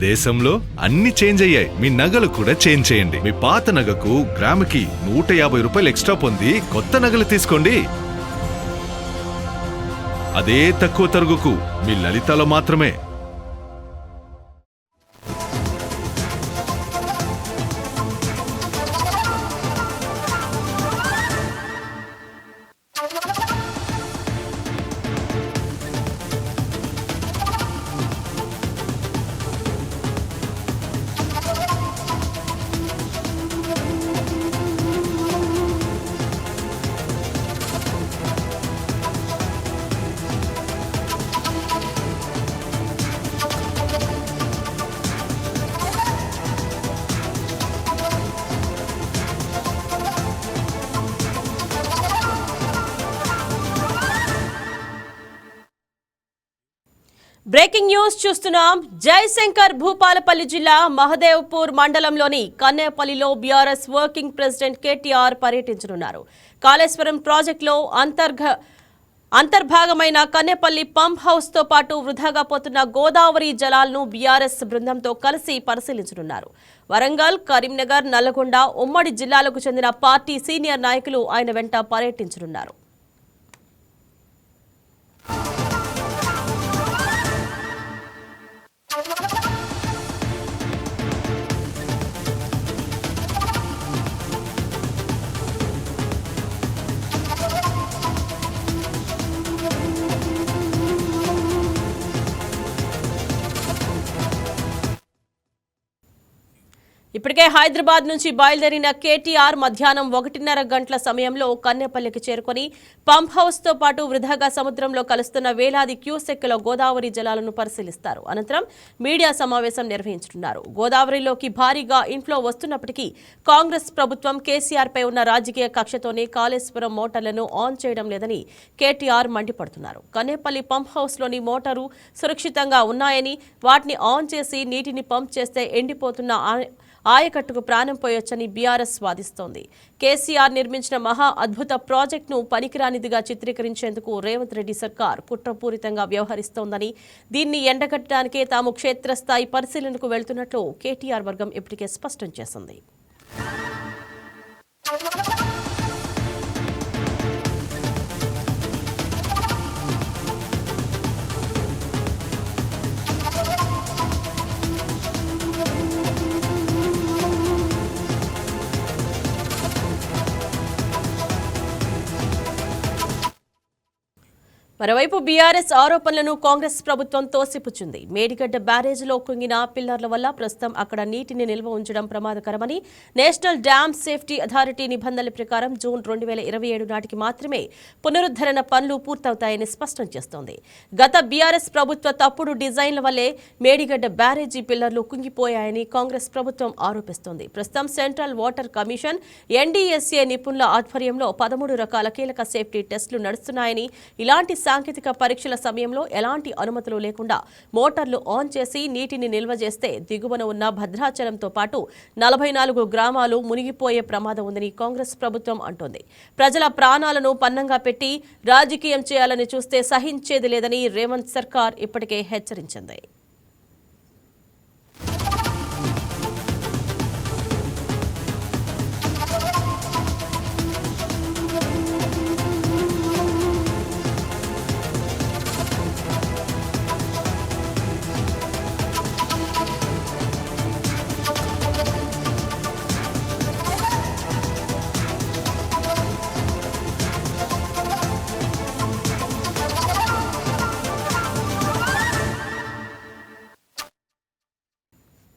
దేశంలో అన్ని చేంజ్ అయ్యాయి, మీ నగలు కూడా చేంజ్ చేయండి. మీ పాత నగకు గ్రాముకి 150 రూపాయలు ఎక్స్ట్రా పొంది కొత్త నగలు తీసుకోండి. అదే తక్కువ తరుగుకు మీ లలితలో మాత్రమే. బ్రేకింగ్ న్యూస్ చూస్తున్నాం. జయశంకర్ భూపాలపల్లి జిల్లా మహదేవ్పూర్ మండలంలోని కన్నేపల్లిలో బీఆర్ఎస్ వర్కింగ్ ప్రెసిడెంట్ కేటీఆర్ పర్యటించనున్నారు. కాళేశ్వరం ప్రాజెక్టులో అంతర్భాగమైన కన్నేపల్లి పంప్ హౌస్ తో పాటు వృధాగా పోతున్న గోదావరి జలాలను బీఆర్ఎస్ బృందంతో కలిసి పరిశీలించనున్నారు. వరంగల్, కరీంనగర్, నల్లగొండ ఉమ్మడి జిల్లాలకు చెందిన పార్టీ సీనియర్ నాయకులు ఆయన వెంట పర్యటించనున్నారు. ఇప్పటికే హైదరాబాద్ నుంచి బయలుదేరిన కేటీఆర్ మధ్యాహ్నం 1:30 గంటల సమయంలో కన్నేపల్లికి చేరుకుని పంప్ హౌస్ తో పాటు వృధాగా సముద్రంలో కలుస్తున్న వేలాది క్యూసెక్కుల గోదావరి జలాలను పరిశీలిస్తారు. అనంతరం మీడియా సమావేశం నిర్వహించనున్నారు. గోదావరిలోకి భారీగా ఇన్ఫ్లో వస్తున్నప్పటికీ కాంగ్రెస్ ప్రభుత్వం కేసీఆర్ పై ఉన్న రాజకీయ కక్షతోనే కాళేశ్వరం మోటార్లను ఆన్ చేయడం లేదని కేటీఆర్ మండిపడుతున్నారు. కన్నేపల్లి పంప్ హౌస్ లోని మోటారు సురక్షితంగా ఉన్నాయని, వాటిని ఆన్ చేసి నీటిని పంప్ చేస్తే ఎండిపోతున్న ఆయకట్టుకు ప్రాణం పోయొచ్చని బీఆర్ఎస్ వాదిస్తోంది. కేసీఆర్ నిర్మించిన మహా అద్భుత ప్రాజెక్టును పనికిరానిదిగా చిత్రీకరించేందుకు రేవంత్ రెడ్డి సర్కార్ కుట్రపూరితంగా వ్యవహరిస్తోందని, దీన్ని ఎండగట్టడానికే తాము క్షేత్రస్థాయి పరిశీలనకు వెళ్తున్నట్లు కేటీఆర్ వర్గం ఇప్పటికే స్పష్టం చేసింది. మరోవైపు బీఆర్ఎస్ ఆరోపణలను కాంగ్రెస్ ప్రభుత్వం తోసిపుచ్చింది. మేడిగడ్డ బ్యారేజీలో కుంగిన పిల్లర్ల వల్ల ప్రస్తుతం అక్కడ నీటిని నిల్వ ఉంచడం ప్రమాదకరమని, నేషనల్ డ్యామ్ సేఫ్టీ అథారిటీ నిబంధనల ప్రకారం జూన్ 2027 నాటికి మాత్రమే పునరుద్ధరణ పనులు పూర్తవుతాయని స్పష్టం చేస్తోంది. గత బీఆర్ఎస్ ప్రభుత్వ తప్పుడు డిజైన్ల వల్లే మేడిగడ్డ బ్యారేజీ పిల్లర్లు కుంగిపోయాయని కాంగ్రెస్ ప్రభుత్వం ఆరోపిస్తోంది. ప్రస్తుతం సెంట్రల్ వాటర్ కమిషన్, ఎన్డీఎస్ఏ నిపుణుల ఆధ్వర్యంలో 13 రకాల కీలక సేఫ్టీ టెస్టులు నడుస్తున్నాయని, ఇలాంటి సాంకేతిక పరీక్షల సమయంలో ఎలాంటి అనుమతులు లేకుండా మోటార్లు ఆన్ చేసి నీటిని నిల్వ చేస్తే దిగువన ఉన్న భద్రాచలంతో పాటు 44 గ్రామాలు మునిగిపోయే ప్రమాదం ఉందని కాంగ్రెస్ ప్రభుత్వం అంటోంది. ప్రజల ప్రాణాలను పన్నంగా పెట్టి రాజకీయం చేయాలని చూస్తే సహించేది లేదని రేవంత్ సర్కార్ ఇప్పటికే హెచ్చరించింది.